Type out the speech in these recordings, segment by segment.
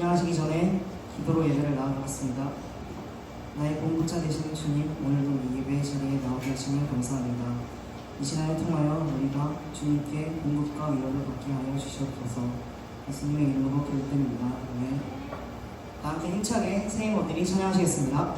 안녕하시기 전에 기도로 예배를 나아가겠습니다. 나의 보호자 되시는 주님, 오늘도 이 예배 자리에 나오게 하시니 감사합니다. 이 시간을 통하여 우리가 주님께 공급과 위로를 받게 하여 주시옵소서. 예수님의 이름으로 기도드립니다. 네. 다 함께 힘차게 새 모델이 찬양하시겠습니다.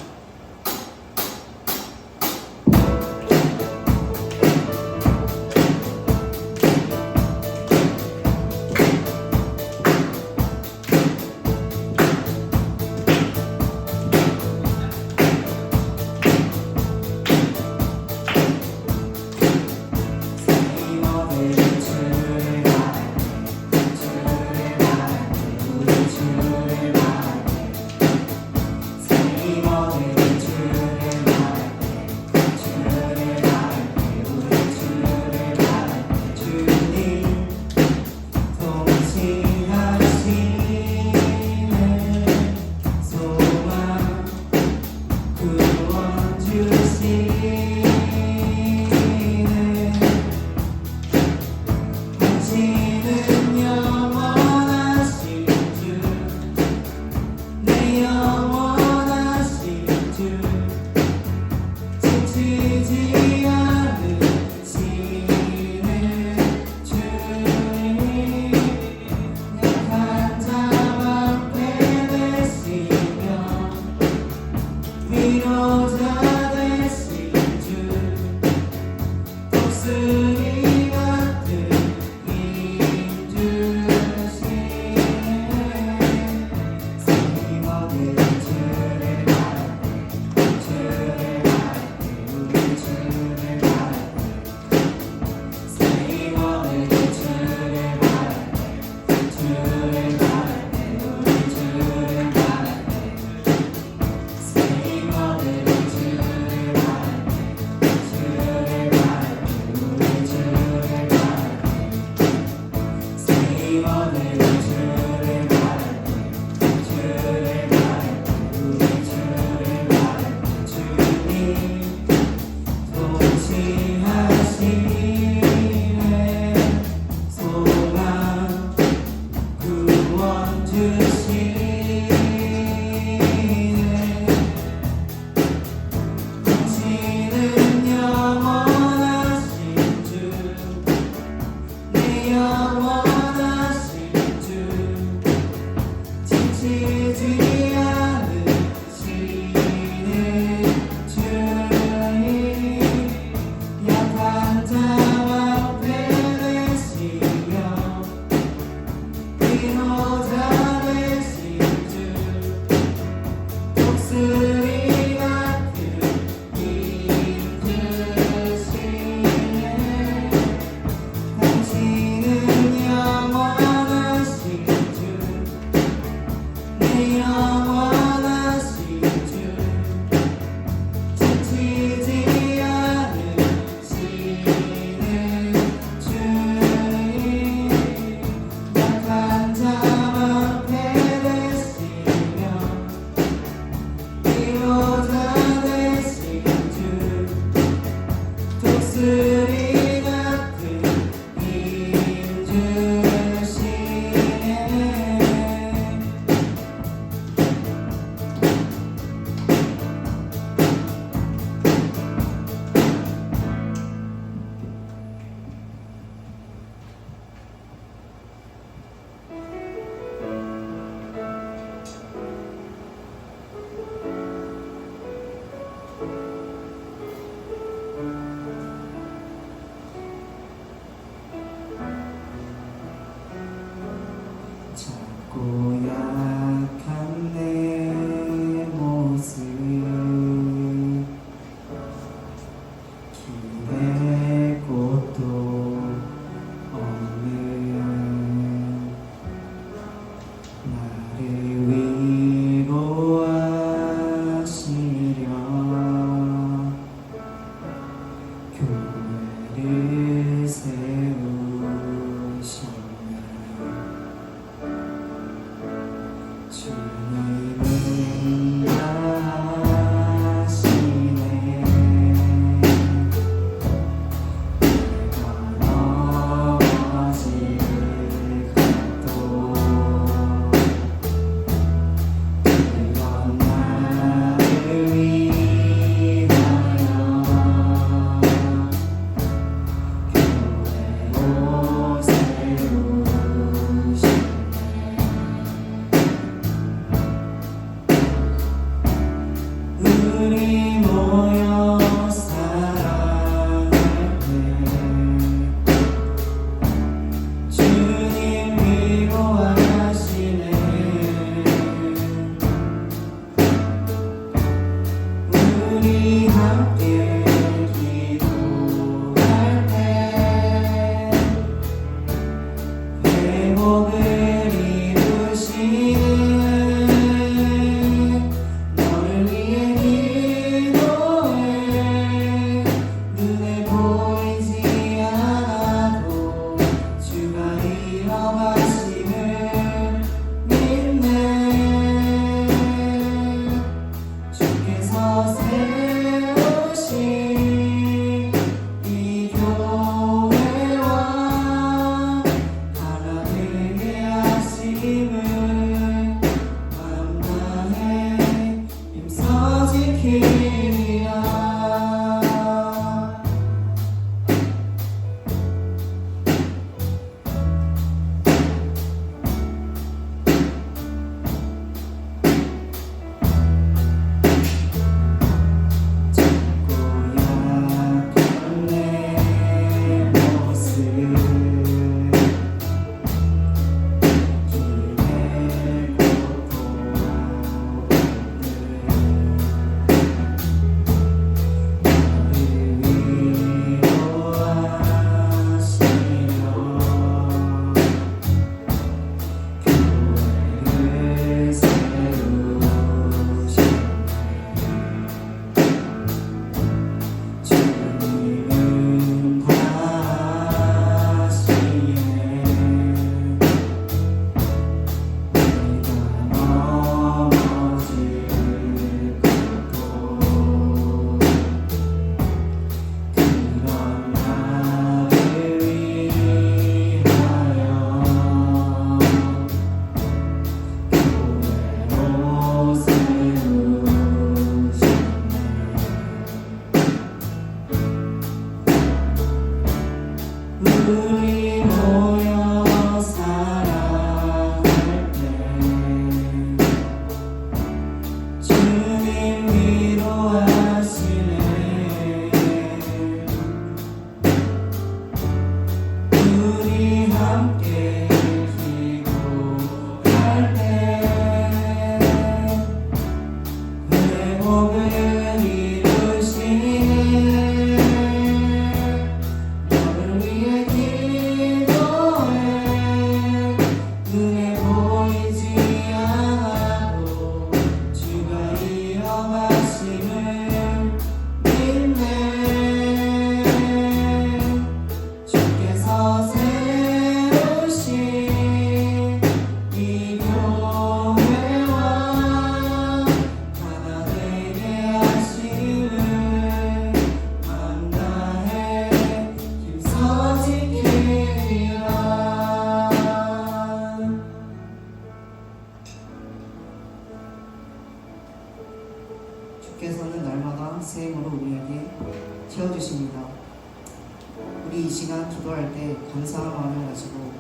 가지고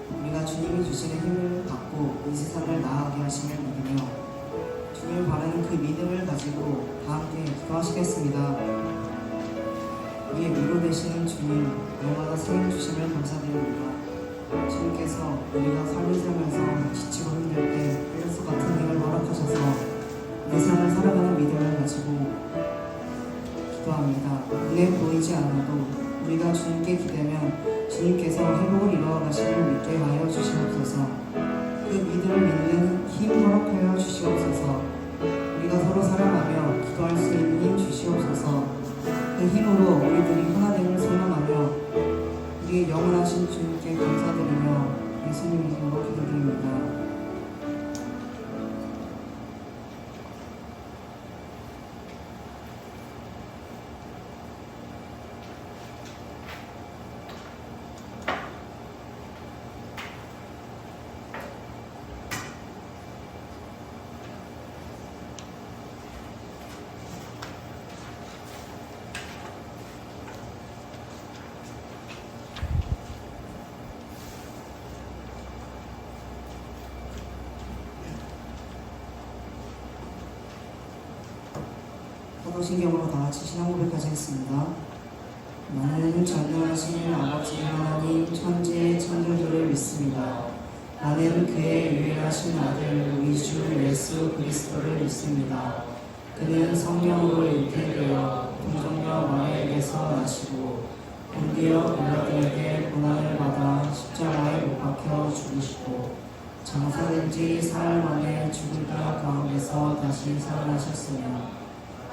우리가 주님이 주시는 힘을 받고 이 세상을 나아가게 하심을 믿으며 주님을 바라는 그 믿음을 가지고 다 함께 기도하시겠습니다. 우리의 위로 되시는 주님, 날마다 생일 주심을 감사드립니다. 주님께서 우리가 삶을 살면서 지치고 힘들 때 헬레스 같은 힘을 허락하셔서 내 삶을 살아가는 믿음을 가지고 기도합니다. 눈에 보이지 않아도 우리가 주님께 기대면 주님께서 회복을 이루어 가심을 믿게 하여 주시옵소서. 그 믿음을 믿는 힘 허락하여 주시옵소서. 우리가 서로 사랑하며 기도할 수 있는 힘 주시옵소서. 그 힘으로 우리들이 하나됨을 소망하며 우리의 영원하신 주님께 감사드리며 예수님 이름으로 기도드립니다. 사도신경으로 다 같이 신앙 고백까지 했습니다. 나는 전능하신 아버지 하나님 천지의 창조주를 믿습니다. 나는 그의 유일하신 아들 우리 주 예수 그리스도를 믿습니다. 그는 성령으로 잉태되어 동정녀 마리아에게서 나시고 본디오 빌라도에게 고난을 받아 십자가에 못 박혀 죽으시고 장사된 지 사흘 만에 죽은 자 가운데서 다시 살아나셨으며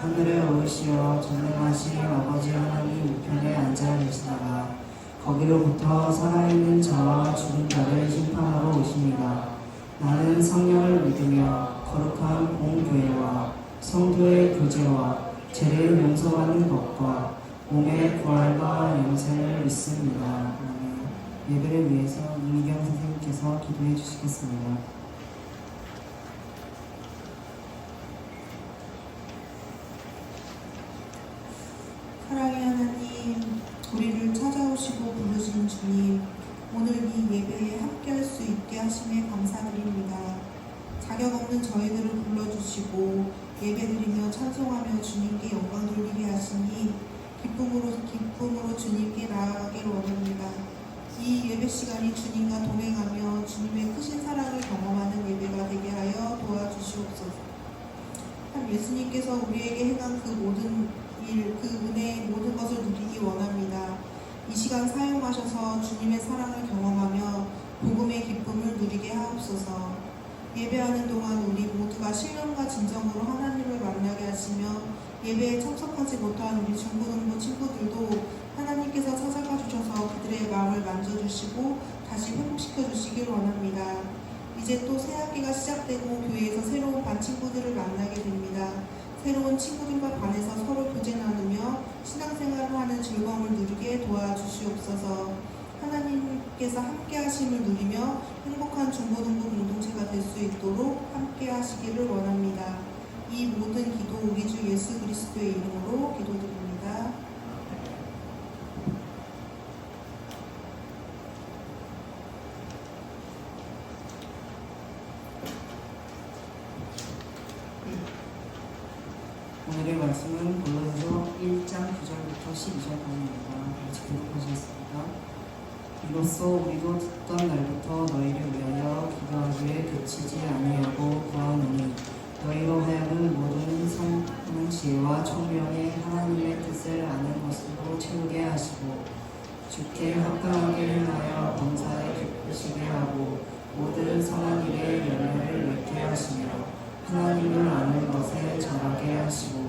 하늘에 오르시어 전능하신 아버지 하나님 우편에 앉아 계시다가 거기로부터 살아있는 자와 죽은 자를 심판하러 오십니다. 나는 성령을 믿으며 거룩한 공교회와 성도의 교제와 죄를 용서받는 것과 몸의 부활과 영생을 믿습니다. 예배를 위해서 이미경 선생님께서 기도해 주시겠습니다. 사랑의 하나님, 우리를 찾아오시고 부르신 주님, 오늘 이 예배에 함께할 수 있게 하심에 감사드립니다. 자격 없는 저희들을 불러주시고 예배드리며 찬송하며 주님께 영광 돌리게 하시니 기쁨으로 주님께 나아가길 원합니다. 이 예배 시간이 주님과 동행하며 주님의 크신 사랑을 경험하는 예배가 되게 하여 도와주시옵소서. 참 예수님께서 우리에게 행한 그 모든 일, 그 은혜의 모든 것을 누리기 원합니다. 이 시간 사용하셔서 주님의 사랑을 경험하며 복음의 기쁨을 누리게 하옵소서. 예배하는 동안 우리 모두가 신령과 진정으로 하나님을 만나게 하시며 예배에 참석하지 못한 우리 중고등부 친구들도 하나님께서 찾아가 주셔서 그들의 마음을 만져주시고 다시 회복시켜 주시길 원합니다. 이제 또 새학기가 시작되고 교회에서 새로운 반 친구들을 만나게 됩니다. 새로운 친구들과 반에서 서로 교제 나누며 신앙생활을 하는 즐거움을 누리게 도와주시옵소서. 하나님께서 함께 하심을 누리며 행복한 중고등부 공동체가 될 수 있도록 함께 하시기를 원합니다. 이 모든 기도 우리 주 예수 그리스도의 이름으로 기도드립니다. 오늘의 말씀은 골로새서 1장 9절부터 12절까지입니다. 같이 교독하시겠습니다. 이로써 우리도 듣던 날부터 너희를 위하여 기도하기에 그치지 아니하고 구하노니 너희로 하여금 모든 성는 지혜와 총명의 하나님의 뜻을 아는 것으로 채우게 하시고 주께 합당하게 행하여 범사에 기쁘시게 하고 모든 선한 일에 열매를 맺게 하시며 하나님을 아는 것에 자라게 하시고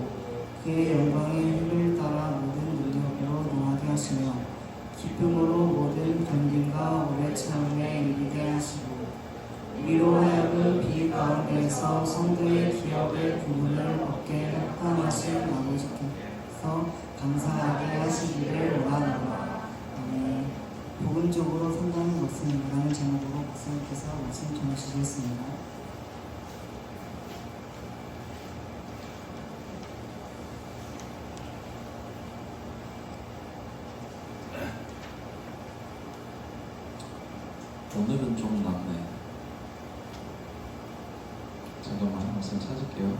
그의 영광의 힘을 따라 모든 능력으로 노하게 하시며 기쁨으로 모든 견딜과 오래 참음에 이르게 하시고 우리로 하여금 비유 가운데에서 성도의 기업의 구분을 얻게 합당하신 아버지께서 감사하게 하시기를 원하노라. 아멘. 복음적으로 산다는 것은 라는 제목으로 목사님께서 말씀 전해주시겠습니다. 오늘은 좀 낫네. 잠깐만, 우선 찾을게요.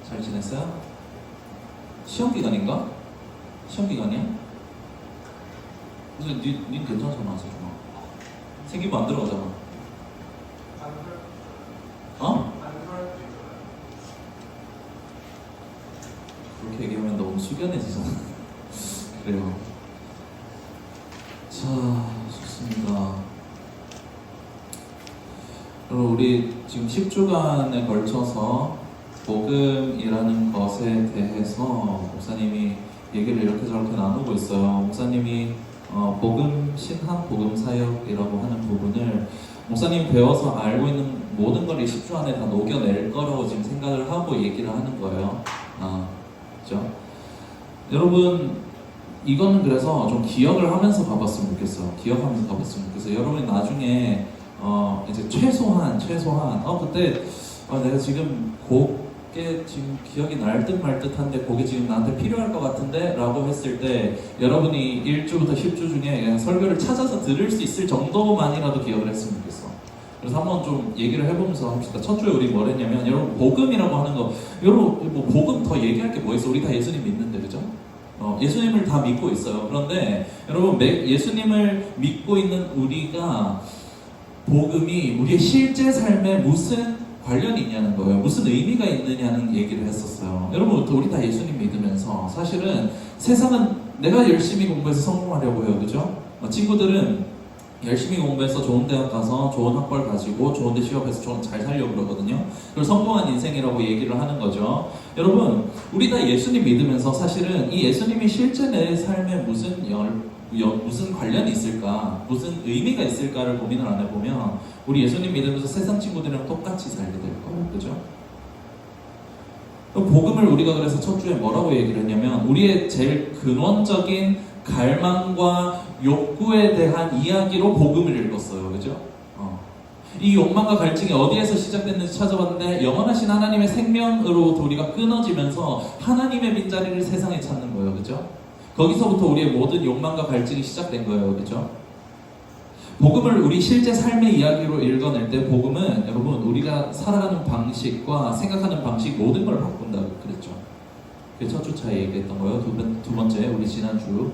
잘 지냈어요? 시험 기간인가? 시험 기간이야? 근데 니 괜찮잖아, 세준아. 생기부 안 들어가잖아. 어? 그렇게 얘기하면 너무 숙연해지잖아. 그래요. 자, 좋습니다. 그리고 우리 지금 10주간에 걸쳐서 복음이라는 것에 대해서 목사님이 얘기를 이렇게 저렇게 나누고 있어요. 목사님이 복음, 신학, 복음 사역이라고 하는 부분을 목사님 배워서 알고 있는 모든 걸 이 10주 안에 다 녹여낼 거라고 지금 생각을 하고 얘기를 하는 거예요. 그죠? 여러분, 이거는 그래서 좀 기억을 하면서 가봤으면 좋겠어. 기억하면서 가봤으면 좋겠어. 여러분이 나중에 이제 최소한 그때 내가 지금 곡게 지금 기억이 날 듯 말 듯한데 곡이 지금 나한테 필요할 것 같은데 라고 했을 때 여러분이 1주부터 10주 중에 그냥 설교를 찾아서 들을 수 있을 정도만이라도 기억을 했으면 좋겠어. 그래서 한번 좀 얘기를 해보면서 합시다. 첫 주에 우리 뭘 했냐면, 여러분 복음이라고 하는 거, 여러분 뭐 복음 더 얘기할 게 뭐 있어? 우리 다 예수님 믿는데, 그죠? 예수님을 다 믿고 있어요. 그런데 여러분 예수님을 믿고 있는 우리가 복음이 우리의 실제 삶에 무슨 관련이 있냐는 거예요. 무슨 의미가 있느냐는 얘기를 했었어요. 여러분 우리 다 예수님 믿으면서 사실은 세상은 내가 열심히 공부해서 성공하려고 해요. 그죠? 친구들은 열심히 공부해서 좋은 대학 가서 좋은 학벌 가지고 좋은 데 취업해서 잘 살려고 그러거든요. 그리고 성공한 인생이라고 얘기를 하는 거죠. 여러분, 우리 다 예수님 믿으면서 사실은 이 예수님이 실제 내 삶에 무슨 관련이 있을까, 무슨 의미가 있을까를 고민을 안 해보면 우리 예수님 믿으면서 세상 친구들이랑 똑같이 살게 될 거예요. 그죠? 복음을 우리가 그래서 첫 주에 뭐라고 얘기를 했냐면, 우리의 제일 근원적인 갈망과 욕구에 대한 이야기로 복음을 읽었어요. 그죠? 이 욕망과 갈증이 어디에서 시작됐는지 찾아봤는데 영원하신 하나님의 생명으로부터 우리가 끊어지면서 하나님의 빈자리를 세상에 찾는 거예요. 그죠? 거기서부터 우리의 모든 욕망과 갈증이 시작된 거예요. 그죠? 복음을 우리 실제 삶의 이야기로 읽어낼 때 복음은 여러분 우리가 살아가는 방식과 생각하는 방식 모든 걸 바꾼다고 그랬죠. 그게 첫 주차에 얘기했던 거예요. 두 번째, 우리 지난주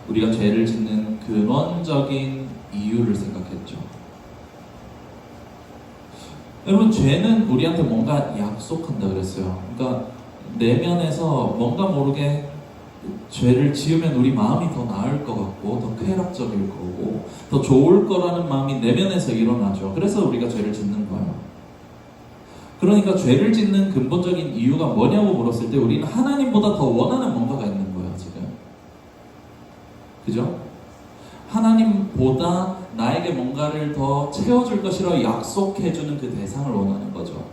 우리가 죄를 짓는 근원적인 이유를 생각했죠. 여러분, 죄는 우리한테 뭔가 약속한다 그랬어요. 그러니까 내면에서 뭔가 모르게 죄를 지으면 우리 마음이 더 나을 것 같고 더 쾌락적일 거고 더 좋을 거라는 마음이 내면에서 일어나죠. 그래서 우리가 죄를 짓는 거예요. 그러니까 죄를 짓는 근본적인 이유가 뭐냐고 물었을 때 우리는 하나님보다 더 원하는 뭔가가 있는 거예요. 지금 그죠? 하나님보다 나에게 뭔가를 더 채워줄 것이라고 약속해주는 그 대상을 원하는 거죠.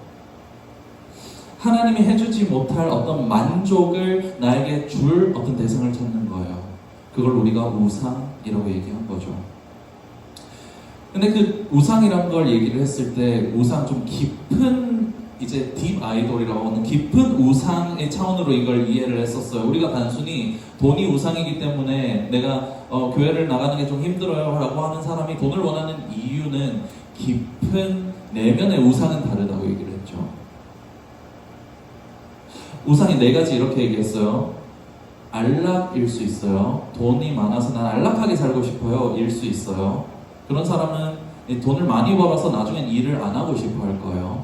하나님이 해주지 못할 어떤 만족을 나에게 줄 어떤 대상을 찾는 거예요. 그걸 우리가 우상이라고 얘기한 거죠. 근데 그 우상이란 걸 얘기를 했을 때 우상 좀 깊은 이제 딥 아이돌이라고 하는 깊은 우상의 차원으로 이걸 이해를 했었어요. 우리가 단순히 돈이 우상이기 때문에 내가 교회를 나가는 게 좀 힘들어요 라고 하는 사람이 돈을 원하는 이유는 깊은 내면의 우상은 다르다고 얘기를 했죠. 우상이 네 가지 이렇게 얘기했어요. 안락일 수 있어요. 돈이 많아서 난 안락하게 살고 싶어요. 일 수 있어요. 그런 사람은 돈을 많이 벌어서 나중엔 일을 안 하고 싶어 할 거예요.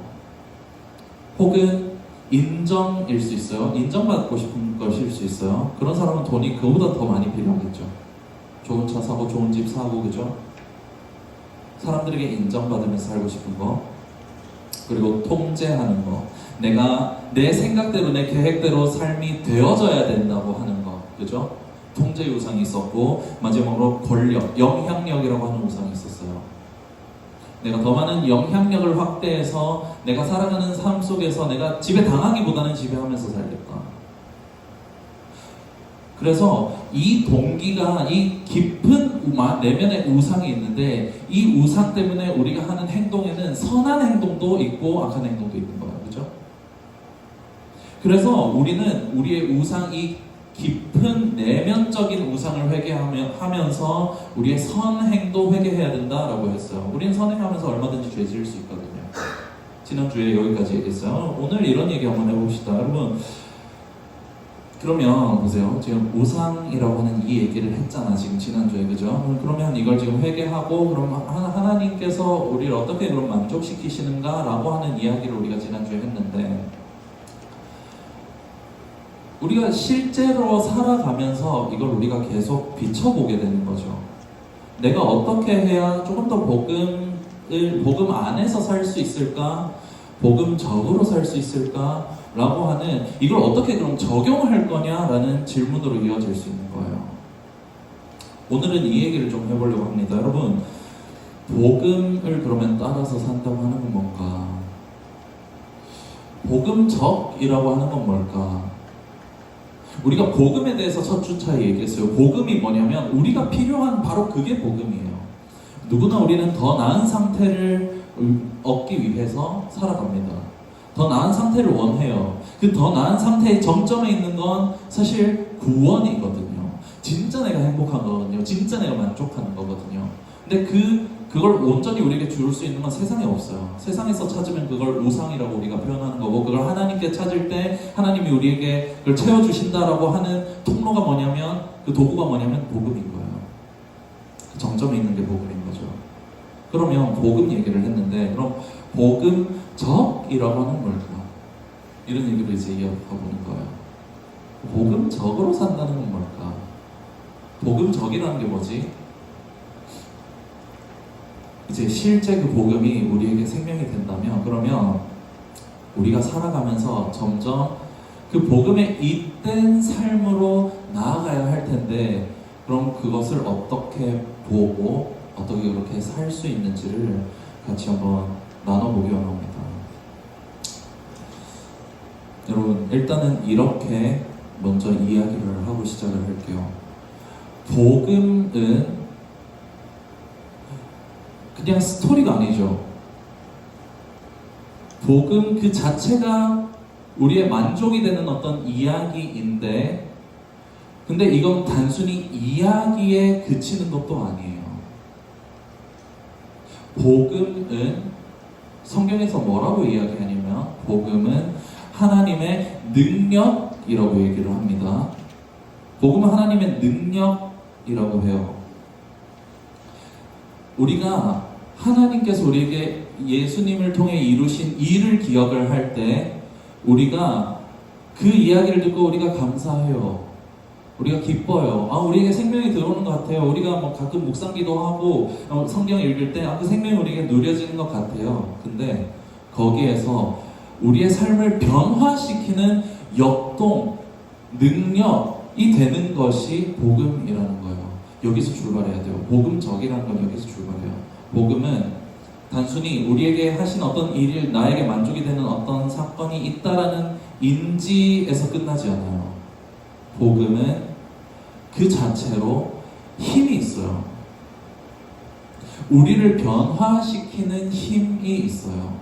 혹은 인정일 수 있어요. 인정받고 싶은 것일 수 있어요. 그런 사람은 돈이 그보다 더 많이 필요하겠죠. 좋은 차 사고 좋은 집 사고 그죠? 사람들에게 인정받으면서 살고 싶은 거. 그리고 통제하는 거. 내가 내 생각대로 내 계획대로 삶이 되어져야 된다고 하는 거. 그죠? 통제 우상이 있었고 마지막으로 권력, 영향력이라고 하는 우상이 있었어요. 내가 더 많은 영향력을 확대해서 내가 살아가는 삶 속에서 내가 지배당하기보다는 지배하면서 살겠다. 그래서 이 동기가 이 깊은 내면의 우상이 있는데 이 우상 때문에 우리가 하는 행동에는 선한 행동도 있고 악한 행동도 있는 거예요. 그죠? 그래서 우리는 우리의 우상, 이 깊은 내면적인 우상을 회개하면서 우리의 선행도 회개해야 된다라고 했어요. 우리는 선행하면서 얼마든지 죄 지을 수 있거든요. 지난주에 여기까지 얘기했어요. 오늘 이런 얘기 한번 해봅시다. 여러분, 그러면 보세요. 지금 우상이라고 하는 이 얘기를 했잖아. 지금 지난주에, 그죠? 그러면 이걸 지금 회개하고 그럼 하나님께서 우리를 어떻게 그럼 만족시키시는가라고 하는 이야기를 우리가 지난주에 했는데, 우리가 실제로 살아가면서 이걸 우리가 계속 비춰보게 되는 거죠. 내가 어떻게 해야 조금 더 복음 안에서 살 수 있을까? 복음적으로 살 수 있을까? 라고 하는, 이걸 어떻게 그럼 적용할 거냐라는 질문으로 이어질 수 있는 거예요. 오늘은 이 얘기를 좀 해보려고 합니다. 여러분, 복음을 그러면 따라서 산다고 하는 건 뭔가? 복음적이라고 하는 건 뭘까? 우리가 복음에 대해서 첫 주차에 얘기했어요. 복음이 뭐냐면 우리가 필요한 바로 그게 복음이에요. 누구나 우리는 더 나은 상태를 얻기 위해서 살아갑니다. 더 나은 상태를 원해요. 그 더 나은 상태의 정점에 있는 건 사실 구원이거든요. 진짜 내가 행복한 거거든요. 진짜 내가 만족하는 거거든요. 근데 그걸 온전히 우리에게 줄 수 있는 건 세상에 없어요. 세상에서 찾으면 그걸 우상이라고 우리가 표현하는 거고, 그걸 하나님께 찾을 때 하나님이 우리에게 그걸 채워주신다라고 하는 통로가 뭐냐면, 그 도구가 뭐냐면 복음인 거예요. 그 정점에 있는 게 복음인 거죠. 그러면 복음 얘기를 했는데, 그럼 복음적이라고 하는 뭘까? 이런 얘기를 이제 이어가 보는 거예요. 복음적으로 산다는 건 뭘까? 복음적이라는 게 뭐지? 이제 실제 그 복음이 우리에게 생명이 된다면, 그러면 우리가 살아가면서 점점 그 복음에 잇된 삶으로 나아가야 할 텐데, 그럼 그것을 어떻게 보고 어떻게 그렇게 살 수 있는지를 같이 한번 나눠보기 원합니다. 여러분, 일단은 이렇게 먼저 이야기를 하고 시작을 할게요. 복음은 그냥 스토리가 아니죠. 복음 그 자체가 우리의 만족이 되는 어떤 이야기인데, 근데 이건 단순히 이야기에 그치는 것도 아니에요. 복음은 성경에서 뭐라고 이야기하냐면, 복음은 하나님의 능력이라고 얘기를 합니다. 복음은 하나님의 능력이라고 해요. 우리가 하나님께서 우리에게 예수님을 통해 이루신 일을 기억을 할 때, 우리가 그 이야기를 듣고 우리가 감사해요. 우리가 기뻐요. 우리에게 생명이 들어오는 것 같아요. 우리가 뭐 가끔 묵상기도 하고 성경 읽을 때 그 생명이 우리에게 누려지는 것 같아요. 근데 거기에서 우리의 삶을 변화시키는 역동, 능력이 되는 것이 복음이라는 거예요. 여기서 출발해야 돼요. 복음적이라는 건 여기서 출발해요. 복음은 단순히 우리에게 하신 어떤 일이 나에게 만족이 되는 어떤 사건이 있다라는 인지에서 끝나지 않아요. 복음은 그 자체로 힘이 있어요. 우리를 변화시키는 힘이 있어요.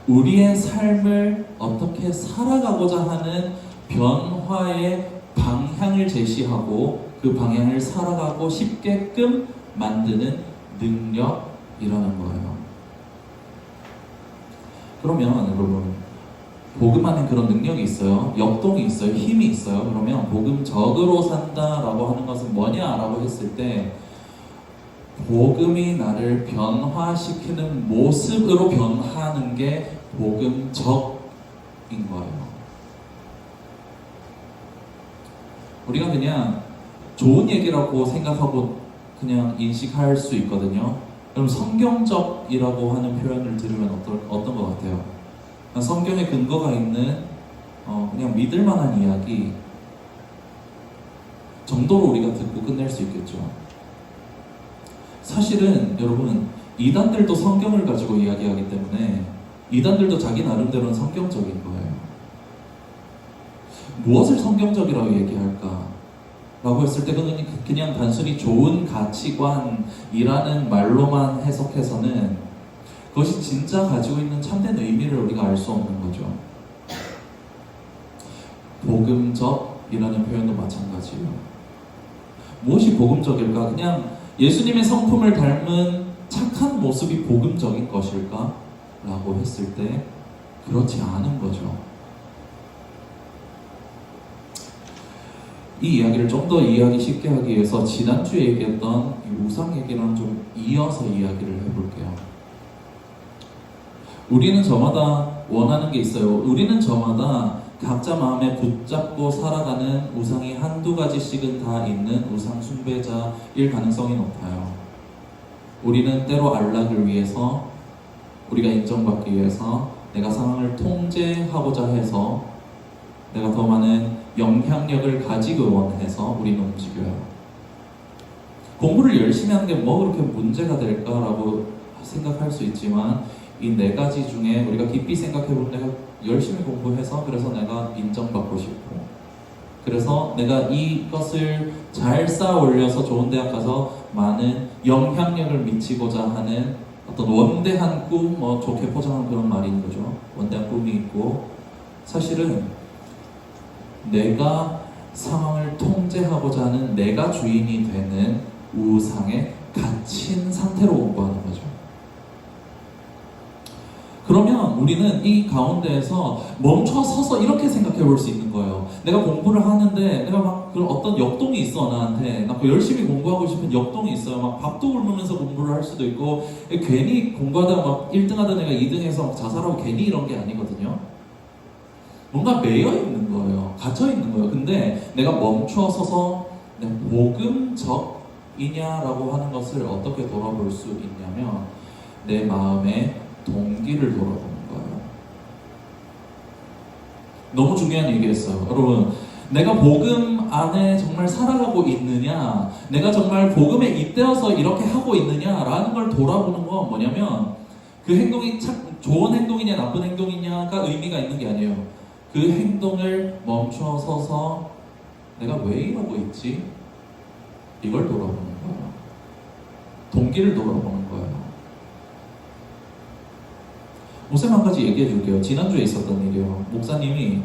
우리의 삶을 어떻게 살아가고자 하는 변화의 방향을 제시하고 그 방향을 살아가고 싶게끔 만드는 능력이라는 거예요. 그러면 여러분, 복음 안에 그런 능력이 있어요. 역동이 있어요. 힘이 있어요. 그러면 복음적으로 산다라고 하는 것은 뭐냐라고 했을 때, 복음이 나를 변화시키는 모습으로 변하는 게 복음적인 거예요. 우리가 그냥 좋은 얘기라고 생각하고 그냥 인식할 수 있거든요. 그럼 성경적이라고 하는 표현을 들으면 어떤 것 같아요? 성경에 근거가 있는 그냥 믿을 만한 이야기 정도로 우리가 듣고 끝낼 수 있겠죠. 사실은 여러분, 이단들도 성경을 가지고 이야기하기 때문에 이단들도 자기 나름대로는 성경적인 거예요. 무엇을 성경적이라고 얘기할까? 라고 했을 때 그냥 단순히 좋은 가치관이라는 말로만 해석해서는 그것이 진짜 가지고 있는 참된 의미를 우리가 알 수 없는 거죠. 복음적이라는 표현도 마찬가지예요. 무엇이 복음적일까? 그냥 예수님의 성품을 닮은 착한 모습이 복음적인 것일까? 라고 했을 때 그렇지 않은 거죠. 이 이야기를 좀 더 이해하기 쉽게 하기 위해서 지난주에 얘기했던 이 우상 얘기랑 좀 이어서 이야기를 해볼게요. 우리는 저마다 원하는 게 있어요. 우리는 저마다 각자 마음에 붙잡고 살아가는 우상이 한두 가지씩은 다 있는 우상 숭배자일 가능성이 높아요. 우리는 때로 안락을 위해서, 우리가 인정받기 위해서, 내가 상황을 통제하고자 해서, 내가 더 많은 영향력을 가지기 원해서 우리는 움직여요. 공부를 열심히 하는 게 뭐 그렇게 문제가 될까라고 생각할 수 있지만, 이 네 가지 중에 우리가 깊이 생각해보면 내가 열심히 공부해서 그래서 내가 인정받고 싶고, 그래서 내가 이것을 잘 쌓아 올려서 좋은 대학 가서 많은 영향력을 미치고자 하는 어떤 원대한 꿈, 뭐 좋게 포장한 그런 말인 거죠. 원대한 꿈이 있고, 사실은 내가 상황을 통제하고자 하는 내가 주인이 되는 우상에 갇힌 상태로 공부하는 거죠. 그러면 우리는 이 가운데에서 멈춰 서서 이렇게 생각해 볼 수 있는 거예요. 내가 공부를 하는데 내가 막 그런 어떤 역동이 있어, 나한테. 나 열심히 공부하고 싶은 역동이 있어요. 막 밥도 굶으면서 공부를 할 수도 있고, 괜히 공부하다가 막 1등 하던 애가 2등해서 막 자살하고 괜히 이런 게 아니거든요. 뭔가 매여 있는 거예요. 갇혀 있는 거예요. 근데 내가 멈춰 서서 복음적이냐라고 하는 것을 어떻게 돌아볼 수 있냐면, 내 마음의 동기를 돌아보는 거예요. 너무 중요한 얘기였어요. 여러분, 내가 복음 안에 정말 살아가고 있느냐, 내가 정말 복음에 잇대어서 이렇게 하고 있느냐라는 걸 돌아보는 건 뭐냐면, 그 행동이 참 좋은 행동이냐 나쁜 행동이냐가 의미가 있는 게 아니에요. 그 행동을 멈춰 서서 내가 왜 이러고 있지? 이걸 돌아보는 거예요. 동기를 돌아보는 거예요. 목사님 한 가지 얘기해 줄게요. 지난주에 있었던 일이에요. 목사님이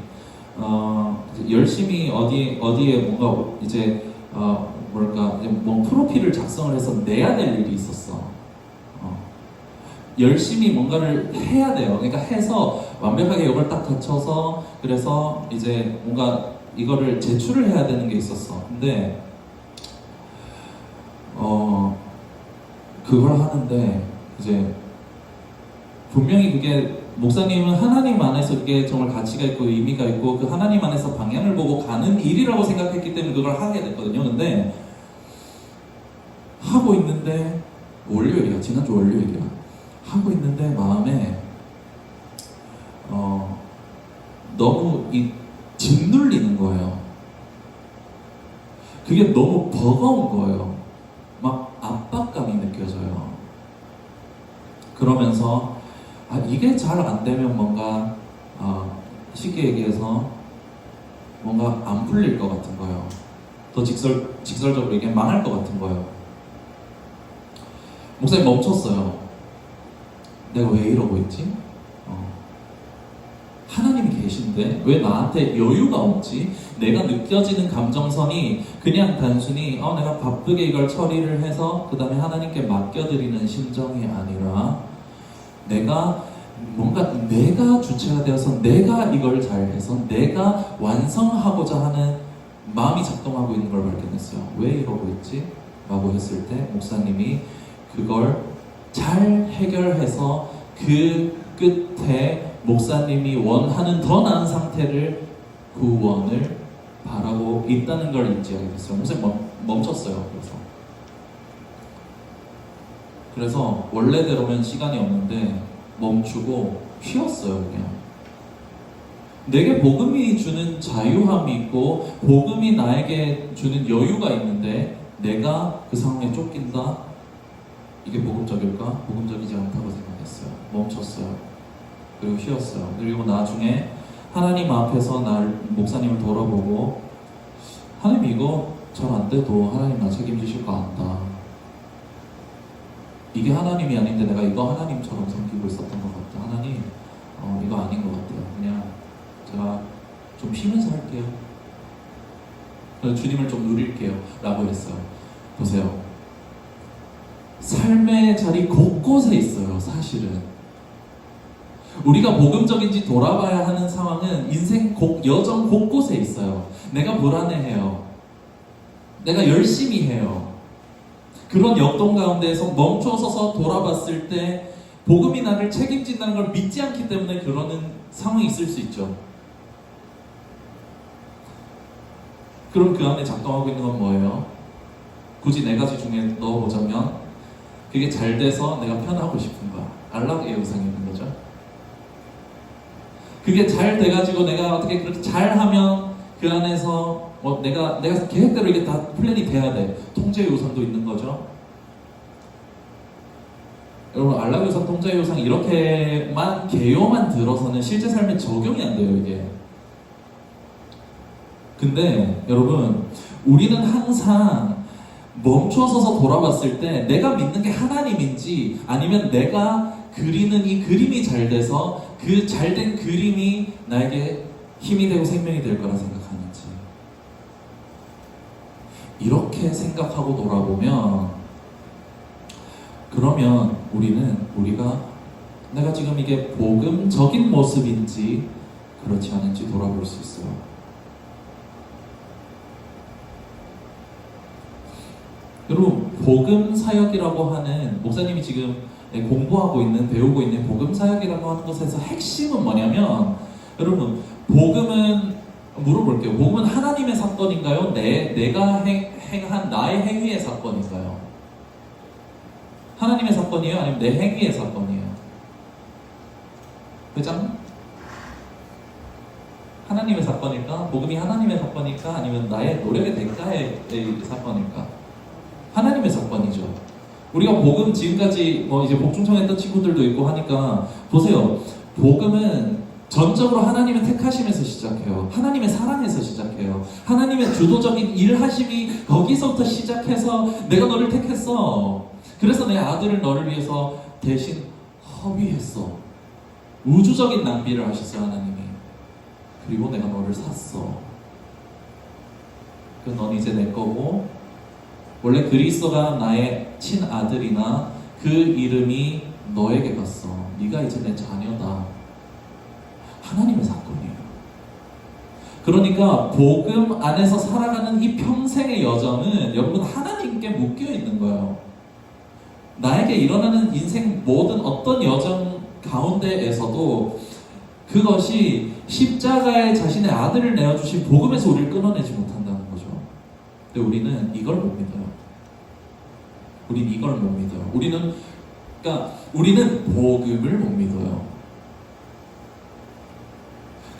열심히 어디에 뭔가 이제 뭐 프로필을 작성을 해서 내야 될 일이 있었어. 열심히 뭔가를 해야 돼요. 그러니까 해서 완벽하게 이걸 딱 갖춰서, 그래서 이제 뭔가 이거를 제출을 해야 되는 게 있었어. 근데 그걸 하는데 이제 분명히 그게 목사님은 하나님 안에서 그게 정말 가치가 있고 의미가 있고 그 하나님 안에서 방향을 보고 가는 일이라고 생각했기 때문에 그걸 하게 됐거든요. 근데 하고 있는데, 월요일이야. 지난주 월요일이야. 하고 있는데 마음에 너무 짓눌리는 거예요. 그게 너무 버거운 거예요. 막 압박감이 느껴져요. 그러면서 이게 잘 안 되면 뭔가 쉽게 얘기해서 뭔가 안 풀릴 것 같은 거예요. 더 직설적으로 얘기하면 망할 것 같은 거예요. 목사님 멈췄어요. 내가 왜 이러고 있지? 하나님이 계신데 왜 나한테 여유가 없지? 내가 느껴지는 감정선이 그냥 단순히 내가 바쁘게 이걸 처리를 해서 그 다음에 하나님께 맡겨드리는 심정이 아니라, 내가 주체가 되어서 내가 이걸 잘해서 내가 완성하고자 하는 마음이 작동하고 있는 걸 발견했어요. 왜 이러고 있지? 라고 했을 때 목사님이 그걸 잘 해결해서 그 끝에 목사님이 원하는 더 나은 상태를, 구원을 바라고 있다는 걸 인지하게 됐어요. 목사님 멈췄어요. 그래서 원래대로면 시간이 없는데 멈추고 쉬었어요. 그냥 내게 복음이 주는 자유함이 있고 복음이 나에게 주는 여유가 있는데 내가 그 상황에 쫓긴다? 이게 복음적일까? 복음적이지 않다고 생각했어요. 멈췄어요. 그리고 쉬었어요. 그리고 나중에 하나님 앞에서 목사님을 돌아보고, 하나님 이거 잘 안 돼도 하나님 나 책임지실 거 안다. 이게 하나님이 아닌데 내가 이거 하나님처럼 섬기고 있었던 것 같다. 하나님 이거 아닌 것 같아요. 그냥 제가 좀 쉬면서 할게요. 주님을 좀 누릴게요. 라고 했어요. 보세요. 삶의 자리 곳곳에 있어요. 사실은. 우리가 복음적인지 돌아봐야 하는 상황은 인생 여정 곳곳에 있어요. 내가 불안해해요. 내가 열심히 해요. 그런 역동 가운데에서 멈춰서서 돌아봤을 때 복음이 나를 책임진다는 걸 믿지 않기 때문에 그러는 상황이 있을 수 있죠. 그럼 그 안에 작동하고 있는 건 뭐예요? 굳이 네 가지 중에 넣어보자면 그게 잘 돼서 내가 편하고 싶은 거야. 안락의 우상이 있는 거죠. 그게 잘 돼가지고 내가 어떻게 그렇게 잘하면 그 안에서 내가 계획대로 이게 다 플랜이 돼야 돼. 통제의 우상도 있는 거죠. 여러분 안락의 우상, 통제의 우상 이렇게만 개요만 들어서는 실제 삶에 적용이 안 돼요 이게. 근데 여러분 우리는 항상 멈춰서서 돌아봤을 때 내가 믿는 게 하나님인지 아니면 내가 그리는 이 그림이 잘 돼서 그 잘된 그림이 나에게 힘이 되고 생명이 될 거라 생각하는지 이렇게 생각하고 돌아보면 그러면 우리가 내가 지금 이게 복음적인 모습인지 그렇지 않은지 돌아볼 수 있어요. 여러분 복음 사역이라고 하는 목사님이 지금 공부하고 있는 배우고 있는 복음 사역이라고 하는 것에서 핵심은 뭐냐면 여러분 복음은 물어볼게요. 복음은 하나님의 사건인가요? 내가 행한 나의 행위의 사건인가요? 하나님의 사건이에요? 아니면 내 행위의 사건이에요? 회장? 하나님의 사건일까? 복음이 하나님의 사건일까? 아니면 나의 노력의 대가의 사건일까? 하나님의 사건이죠. 우리가 복음 지금까지 이제 복중청했던 친구들도 있고 하니까 보세요. 복음은 전적으로 하나님의 택하심에서 시작해요. 하나님의 사랑에서 시작해요. 하나님의 주도적인 일하심이 거기서부터 시작해서 내가 너를 택했어. 그래서 내 아들을 너를 위해서 대신 허위했어. 우주적인 낭비를 하셨어요 하나님이. 그리고 내가 너를 샀어. 그 넌 이제 내 거고 원래 그리스도가 나의 친아들이나 그 이름이 너에게 갔어. 네가 이제 내 자녀다. 하나님의 사건이에요. 그러니까 복음 안에서 살아가는 이 평생의 여정은 여러분 하나님께 묶여 있는 거예요. 나에게 일어나는 인생 모든 어떤 여정 가운데에서도 그것이 십자가에 자신의 아들을 내어주신 복음에서 우리를 끊어내지 못한다는 거죠. 근데 우리는 이걸 못 믿어요. 우린 이걸 못 믿어요. 우리는 복음을 못 믿어요.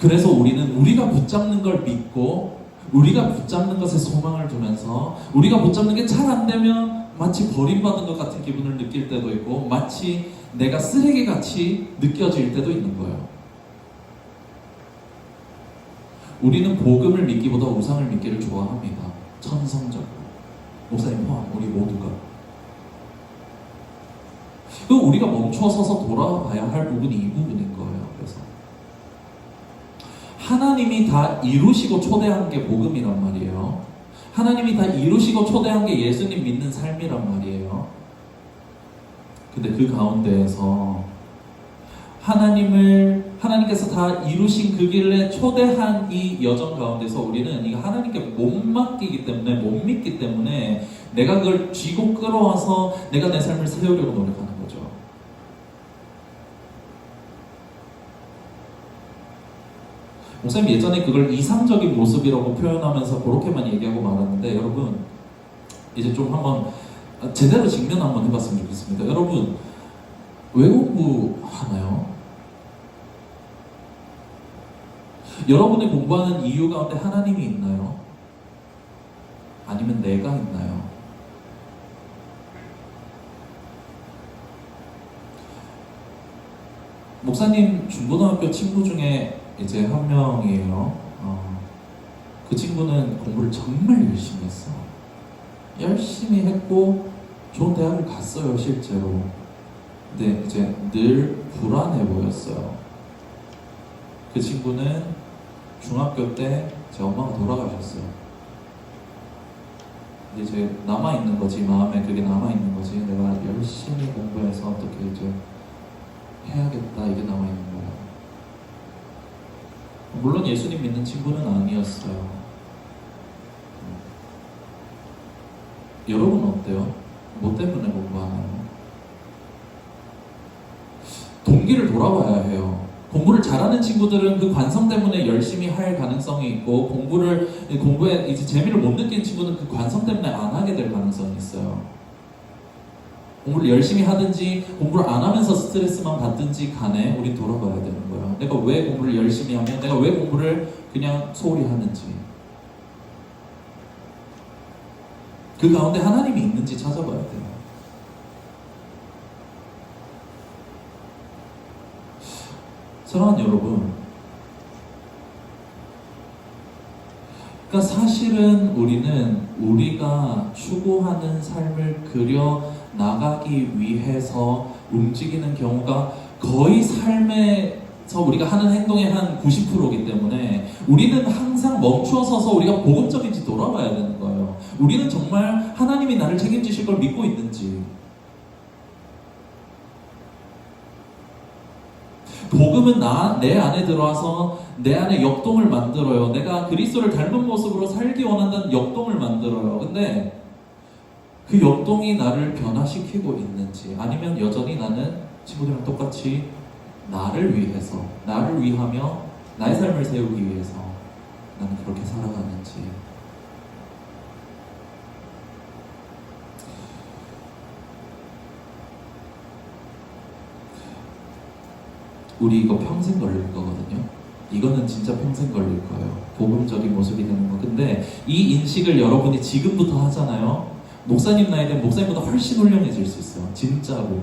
그래서 우리는 우리가 붙잡는 걸 믿고 우리가 붙잡는 것에 소망을 두면서 우리가 붙잡는 게 잘 안 되면 마치 버림받은 것 같은 기분을 느낄 때도 있고 마치 내가 쓰레기같이 느껴질 때도 있는 거예요. 우리는 복음을 믿기보다 우상을 믿기를 좋아합니다. 천성적으로. 목사님 포함 우리 모두가. 우리가 멈춰서서 돌아봐야 할 부분이 이 부분인 거예요. 그래서 하나님이 다 이루시고 초대한 게 복음이란 말이에요. 하나님이 다 이루시고 초대한 게 예수님 믿는 삶이란 말이에요. 근데 그 가운데에서 하나님께서 다 이루신 그 길에 초대한 이 여정 가운데서 우리는 이거 하나님께 못 맡기기 때문에 못 믿기 때문에 내가 그걸 쥐고 끌어와서 내가 내 삶을 세우려고 노력하는 거죠. 목사님 예전에 그걸 이상적인 모습이라고 표현하면서 그렇게만 얘기하고 말았는데 여러분 이제 좀 한번 제대로 직면 한번 해봤으면 좋겠습니다. 여러분 왜 공부하나요? 여러분이 공부하는 이유 가운데 하나님이 있나요? 아니면 내가 있나요? 목사님 중고등학교 친구 중에 이제 한 명이에요. 그 친구는 공부를 정말 열심히 했어. 열심히 했고 좋은 대학을 갔어요 실제로. 근데 이제 늘 불안해 보였어요. 그 친구는 중학교 때 제 엄마가 돌아가셨어요. 이제 남아있는 거지, 마음에 그게 남아있는 거지. 내가 열심히 공부해서 어떻게 이제 해야겠다, 이게 남아있는 거야. 물론 예수님 믿는 친구는 아니었어요. 여러분 어때요? 뭐 때문에 공부하나요? 동기를 돌아봐야 해요. 공부를 잘하는 친구들은 그 관성 때문에 열심히 할 가능성이 있고, 공부에 이제 재미를 못 느끼는 친구는 그 관성 때문에 안 하게 될 가능성이 있어요. 공부를 열심히 하든지 공부를 안 하면서 스트레스만 받든지 간에 우린 돌아봐야 되는 거예요. 내가 왜 공부를 열심히 하면, 내가 왜 공부를 그냥 소홀히 하는지, 그 가운데 하나님이 있는지 찾아봐야 돼요. 사랑하는 여러분, 그러니까 사실은 우리는 우리가 추구하는 삶을 그려 나가기 위해서 움직이는 경우가 거의 삶에서 우리가 하는 행동의 한 90%이기 때문에 우리는 항상 멈추어 서서 우리가 복음적인지 돌아봐야 되는 거예요. 우리는 정말 하나님이 나를 책임지실 걸 믿고 있는지, 복음은 내 안에 들어와서 내 안에 역동을 만들어요. 내가 그리스도를 닮은 모습으로 살기 원한다는 역동을 만들어요. 근데 그 역동이 나를 변화시키고 있는지, 아니면 여전히 나는 친구들이랑 똑같이 나를 위해서, 나를 위하며 나의 삶을 세우기 위해서 나는 그렇게 살아가는지. 우리 이거 평생 걸릴 거거든요. 이거는 진짜 평생 걸릴 거예요. 복음적인 모습이 되는 거. 근데 이 인식을 여러분이 지금부터 하잖아요. 목사님 나이 되면 목사님보다 훨씬 훌륭해질 수 있어요. 진짜로.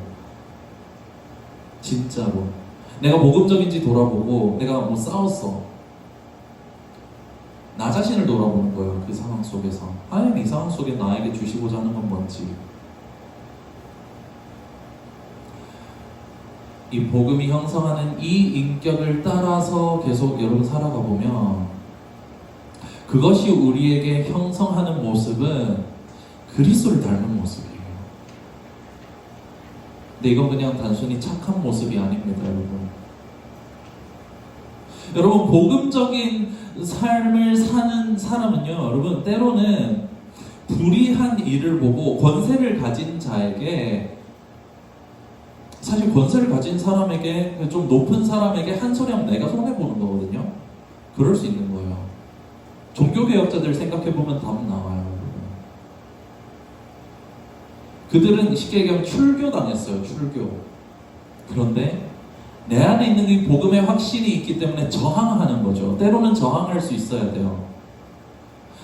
진짜로. 내가 복음적인지 돌아보고, 내가 뭐 싸웠어. 나 자신을 돌아보는 거예요. 그 상황 속에서. 하나님 이 상황 속에 나에게 주시고자 하는 건 뭔지. 이 복음이 형성하는 이 인격을 따라서 계속 여러분 살아가 보면, 그것이 우리에게 형성하는 모습은 그리스도를 닮은 모습이에요. 근데 이건 그냥 단순히 착한 모습이 아닙니다, 여러분. 여러분, 복음적인 삶을 사는 사람은요, 여러분, 때로는 불의한 일을 보고 권세를 가진 자에게, 사실 권세를 가진 사람에게, 좀 높은 사람에게 한 소리 하면 내가 손해보는 거거든요. 그럴 수 있는 거예요. 종교개혁자들 생각해보면 답 나와요. 그들은 쉽게 얘기하면 출교당했어요. 출교. 그런데 내 안에 있는 이 복음의 확신이 있기 때문에 저항하는 거죠. 때로는 저항할 수 있어야 돼요.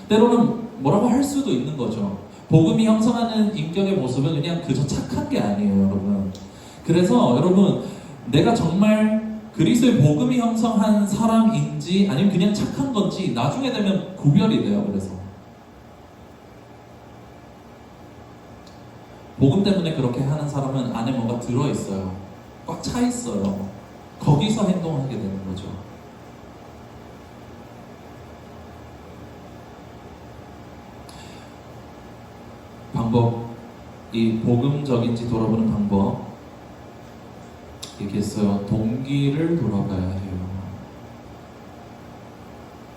때로는 뭐라고 할 수도 있는 거죠. 복음이 형성하는 인격의 모습은 그냥 그저 착한 게 아니에요, 여러분. 그래서 여러분, 내가 정말 그리스도의 복음이 형성한 사람인지 아니면 그냥 착한 건지 나중에 되면 구별이 돼요. 그래서 복음 때문에 그렇게 하는 사람은 안에 뭔가 들어있어요. 꽉 차 있어요. 거기서 행동하게 되는 거죠. 방법, 이 복음적인지 돌아보는 방법 얘기했어요. 동기를 돌아봐야 해요.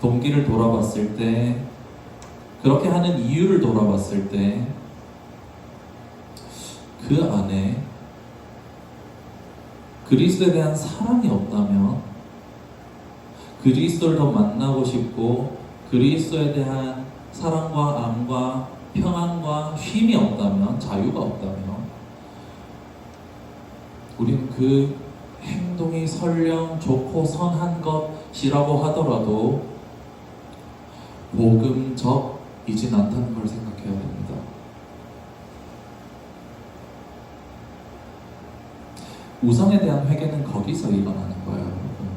동기를 돌아봤을 때, 그렇게 하는 이유를 돌아봤을 때, 그 안에 그리스도에 대한 사랑이 없다면, 그리스도를 더 만나고 싶고 그리스도에 대한 사랑과 암과 평안과 쉼이 없다면, 자유가 없다면, 우리는 그 행동이 설령 좋고 선한 것이라고 하더라도 복음적이진 않다는 걸 생각해야 됩니다. 우상에 대한 회개는 거기서 일어나는 거예요, 여러분.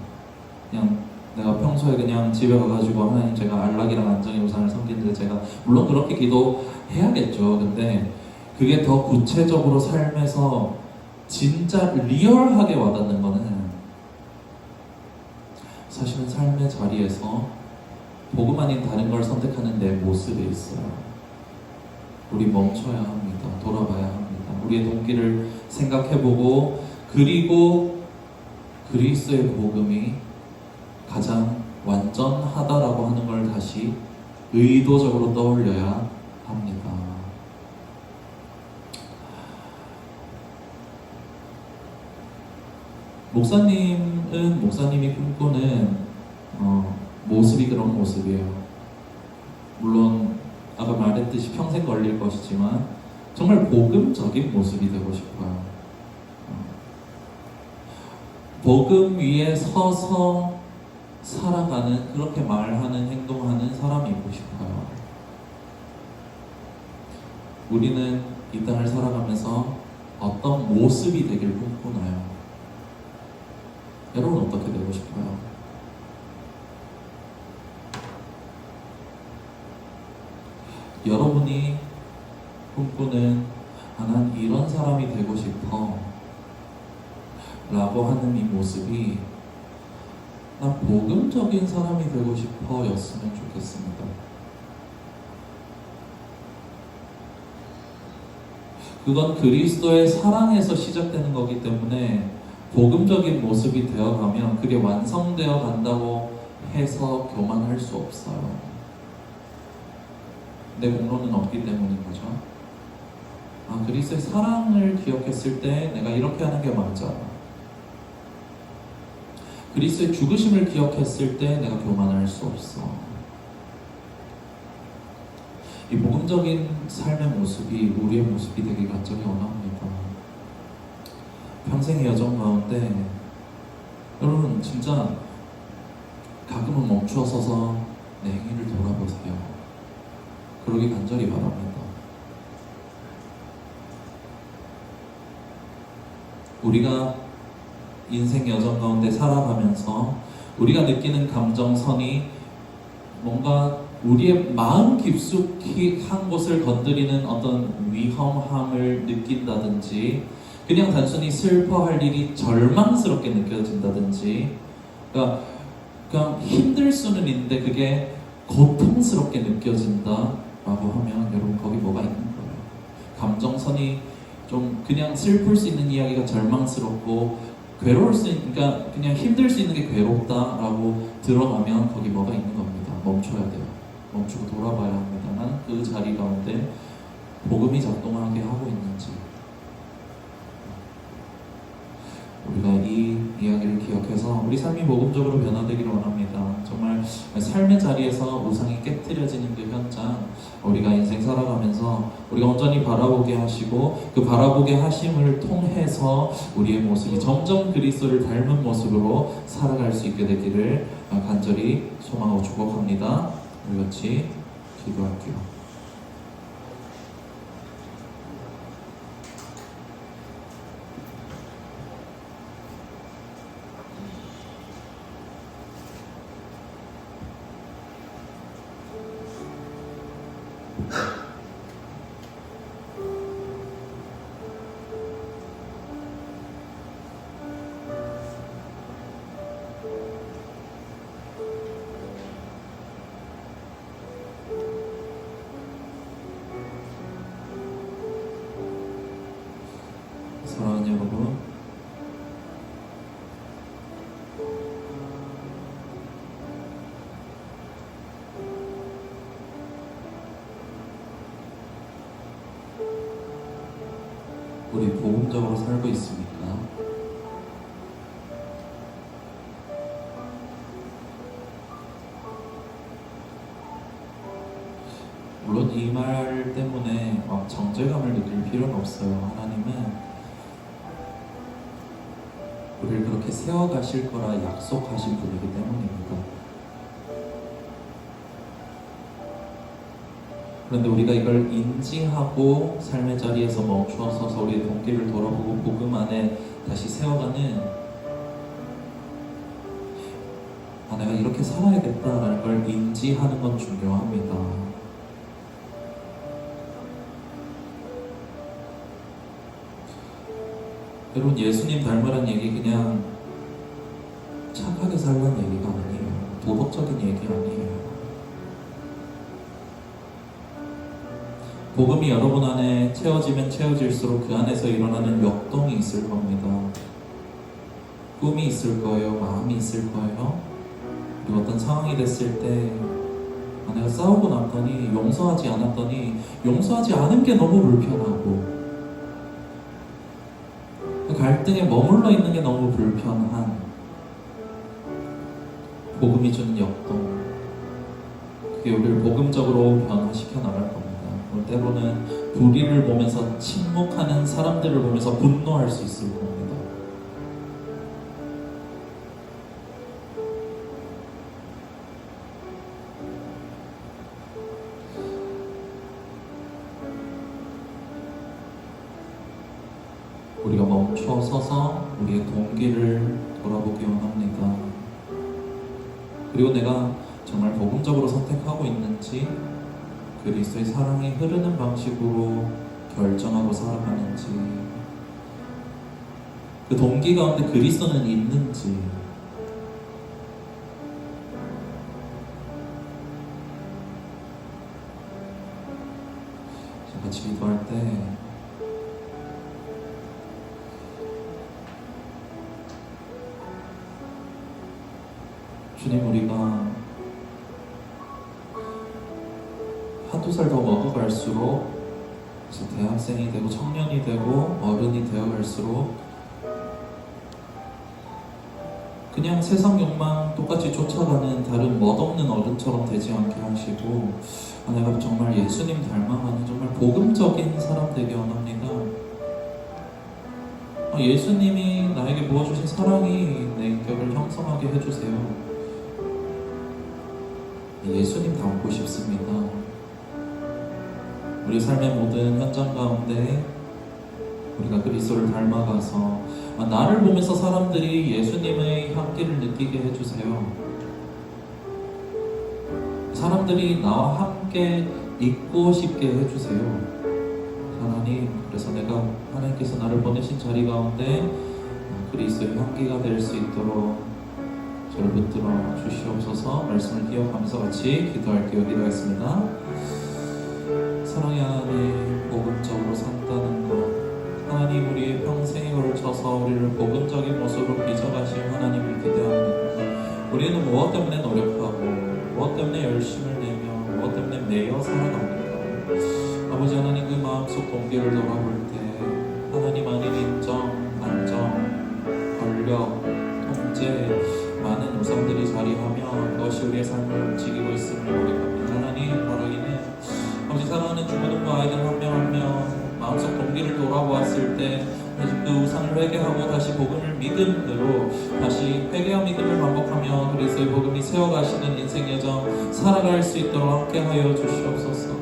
그냥 내가 평소에 그냥 집에 가가지고 하나님, 제가 안락이랑 안정의 우상을 섬기는데 제가 물론 그렇게 기도해야겠죠. 근데 그게 더 구체적으로 삶에서 진짜 리얼하게 와닿는 거는 사실은 삶의 자리에서 복음 아닌 다른 걸 선택하는 내 모습이 있어요. 우리 멈춰야 합니다. 돌아봐야 합니다. 우리의 동기를 생각해보고, 그리고 그리스도의 복음이 가장 완전하다라고 하는 걸 다시 의도적으로 떠올려야 합니다. 목사님은 목사님이 꿈꾸는 모습이 그런 모습이에요. 물론 아까 말했듯이 평생 걸릴 것이지만 정말 복음적인 모습이 되고 싶어요. 복음 위에 서서 살아가는, 그렇게 말하는, 행동하는 사람이고 싶어요. 우리는 이 땅을 살아가면서 어떤 모습이 되길 꿈꾸나요? 여러분 어떻게 되고 싶어요? 여러분이 꿈꾸는 난 이런 사람이 되고 싶어 라고 하는 이 모습이 난 복음적인 사람이 되고 싶어 였으면 좋겠습니다. 그건 그리스도의 사랑에서 시작되는 거기 때문에 복음적인 모습이 되어가면 그게 완성되어 간다고 해서 교만할 수 없어요. 내 공로는 없기 때문인 거죠. 그리스도의 사랑을 기억했을 때 내가 이렇게 하는 게 맞아. 그리스도의 죽으심을 기억했을 때 내가 교만할 수 없어. 이 복음적인 삶의 모습이 우리의 모습이 되길 간절히 원합니다. 평생의 여정 가운데 여러분 진짜 가끔은 멈추어 서서 내 행위를 돌아보세요. 그러기 간절히 바랍니다. 우리가 인생 여정 가운데 살아가면서 우리가 느끼는 감정선이 뭔가 우리의 마음 깊숙이 한 곳을 건드리는 어떤 위험함을 느낀다든지, 그냥 단순히 슬퍼할 일이 절망스럽게 느껴진다든지, 그러니까 그냥 힘들 수는 있는데 그게 고통스럽게 느껴진다라고 하면 여러분 거기 뭐가 있는 거예요. 감정선이 좀 그냥 슬플 수 있는 이야기가 절망스럽고 괴로울 수 그러니까 그냥 힘들 수 있는 게 괴롭다라고 들어가면 거기 뭐가 있는 겁니다. 멈춰야 돼요. 멈추고 돌아봐야 합니다. 난 그 자리 가운데 복음이 작동하게 하고 있는지. 우리가 이 이야기를 기억해서 우리 삶이 복음적으로 변화되기를 원합니다. 정말 삶의 자리에서 우상이 깨트려지는 그 현장, 우리가 인생 살아가면서 우리가 온전히 바라보게 하시고 그 바라보게 하심을 통해서 우리의 모습이 점점 그리스도를 닮은 모습으로 살아갈 수 있게 되기를 간절히 소망하고 축복합니다. 우리 같이 기도할게요. 사랑하는 여러분, 우리 복음적으로 살고 있습니까? 물론 이 말 때문에 막 정죄감을 느낄 필요는 없어요. 하나님은 우리를 그렇게 세워가실 거라 약속하신 분이기 때문입니다. 그런데 우리가 이걸 인지하고 삶의 자리에서 멈추어 서서 우리의 동기를 돌아보고 복음 안에 다시 세워가는, 내가 이렇게 살아야겠다라는 걸 인지하는 건 중요합니다. 여러분, 예수님 닮으란 얘기 그냥 착하게 살라는 얘기가 아니에요. 도덕적인 얘기 아니에요. 복음이 여러분 안에 채워지면 채워질수록 그 안에서 일어나는 역동이 있을 겁니다. 꿈이 있을 거예요. 마음이 있을 거예요. 그리고 어떤 상황이 됐을 때 내가 싸우고 났더니 용서하지 않았더니 용서하지 않은 게 너무 불편하고 갈등에 머물러 있는 게 너무 불편한 복음이 주는 역동, 그게 우리를 복음적으로 변화시켜 나갈 겁니다. 때로는 불의를 보면서 침묵하는 사람들을 보면서 분노할 수 있을 겁니다. 우리가 멈춰 서서 우리의 동기를 돌아보기 원합니다. 그리고 내가 정말 복음적으로 선택하고 있는지, 그리스도의 사랑이 흐르는 방식으로 결정하고 살아가는지, 그 동기 가운데 그리스도는 있는지, 같이 기도할 때 주님, 우리가 한두 살 더 먹어갈수록 이제 대학생이 되고 청년이 되고 어른이 되어갈수록 그냥 세상 욕망 똑같이 쫓아가는 다른 멋없는 어른처럼 되지 않게 하시고 내가 정말 예수님 닮아가는 정말 복음적인 사람 되게 원합니다. 예수님이 나에게 부어주신 사랑이 내 인격을 형성하게 해주세요. 예수님 닮고 싶습니다. 우리 삶의 모든 현장 가운데 우리가 그리스도를 닮아가서 나를 보면서 사람들이 예수님의 향기를 느끼게 해주세요. 사람들이 나와 함께 있고 싶게 해주세요. 하나님, 그래서 내가 하나님께서 나를 보내신 자리 가운데 그리스도의 향기가 될 수 있도록 저를 붙들어 주시옵소서. 말씀을 기억하면서 같이 기도할게요. 기도하겠습니다. 사랑의 하나님, 복음적으로 산다는 것, 하나님 우리의 평생에 걸쳐서 우리를 복음적인 모습으로 빚어가실 하나님을 기대합니다. 우리는 무엇 때문에 노력하고 무엇 때문에 열심을 내며 무엇 때문에 매여 살아갑니까? 아버지 하나님, 그 마음속 동기를 돌아볼 때 하나님 아닌 인정, 안정, 권력, 통제, 많은 우상들이 자리하며 그것이 우리의 삶을 움직이고 있음을 고백합니다. 하나님, 바라기는 아버지 사랑하는 주부들과 아이들 한 명 한 명 마음속 동기를 돌아보았을 때 다시 그 우상을 회개하고 다시 복음을 믿음으로 다시 회개와 믿음을 반복하며 그리스도의 복음이 세워가시는 인생 여정 살아갈 수 있도록 함께하여 주시옵소서.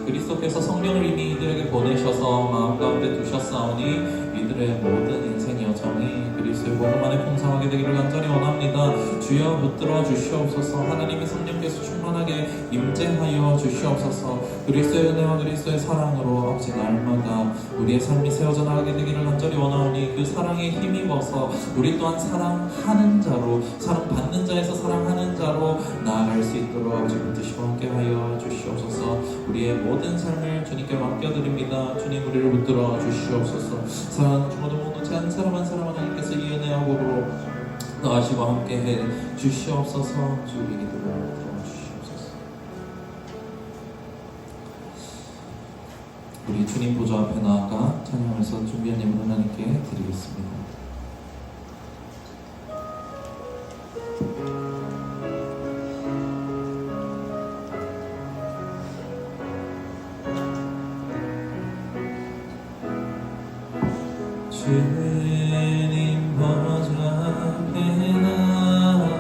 그리스도께서 성령을 이미 이들에게 보내셔서 마음 가운데 두셨사오니 이들의 모든 인생 여정이 그리스도의 복음 안에 풍성하게 되기를 간절히 원합니다. 주여 붙들어 주시옵소서. 하나님의 성령께서 충만하게 임재하여 주시옵소서. 그리스도의 은혜와 그리스도의 사랑으로 아버지 날마다 우리의 삶이 세워져 나가게 되기를 간절히 원하오니 그 사랑에 힘입어서 우리 또한 사랑하는 자로, 사랑받는 자에서 사랑하는 자로 나아갈 수 있도록 아버지 붙드시고 함께하여 주시옵소서. 우리의 모든 삶을 주님께 맡겨드립니다. 주님, 우리를 붙들어 주시옵소서. 사랑하는 주모도 모두 제 한 사람 한 사람 하나님께서 이 은혜와 복으로 나아시고 함께해 주시옵소서. 주의 기도를 들어주시옵소서. 우리 주님 보좌 앞에 나아가 찬양해서 준비한 예물 하나님께 드리겠습니다. 주님 보좌 앞에 나아가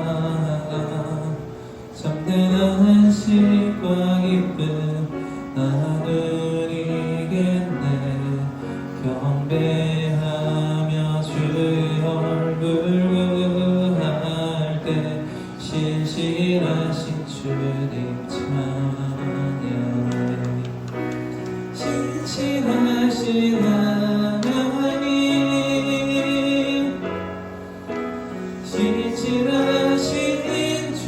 참된 안식과 기쁨 나누리겠네. 경배하며 주의 얼굴 구할 때 신실하신 주님 찬양해. 신실하신 하나님, 신실하신 주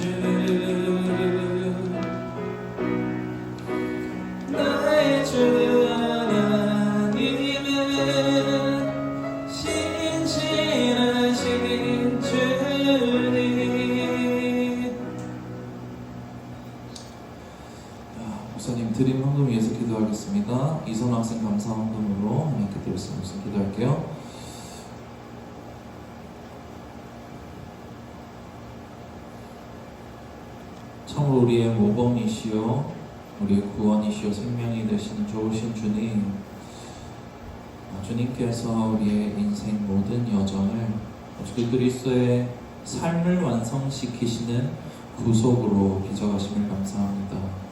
기도하겠습니다. 이선 학생 감사 헌금으로 함께 드렸으면 기도할게요. 참으로 우리의 모범이시요 우리의 구원이시요 생명이 되시는 좋으신 주님, 주님께서 우리의 인생 모든 여정을 오직 그리스도의 삶을 완성시키시는 구속으로 빚어가심을 감사합니다.